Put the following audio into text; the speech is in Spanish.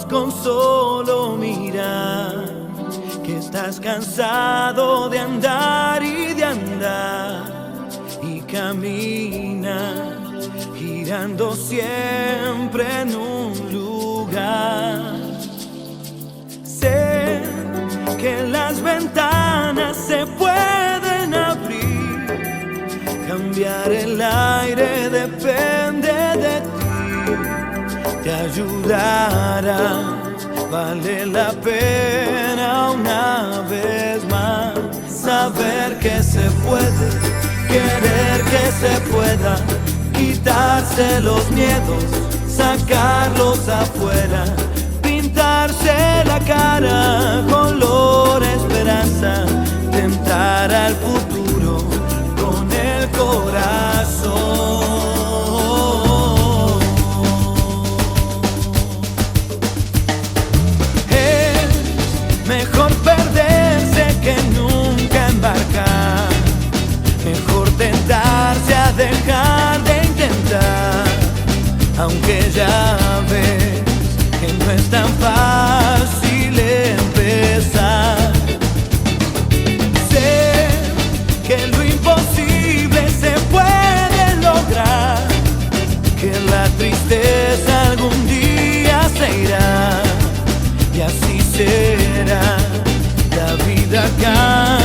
con solo mirar que estás cansado de andar y de andar y camina girando siempre en un lugar. Sé que las ventanas se pueden abrir, cambiar el aire depende de ti. Te ayudará, vale la pena una vez más saber que se puede, querer que se pueda, quitarse los miedos, sacarlos afuera, pintarse la cara color esperanza, tentar al futuro con el corazón. Mejor perderse que nunca embarcar, mejor tentarse a dejar de intentar, aunque ya ves que no es tan fácil empezar. Sé que lo imposible se puede lograr, que la tristeza algún día se irá y así será, la vida acá.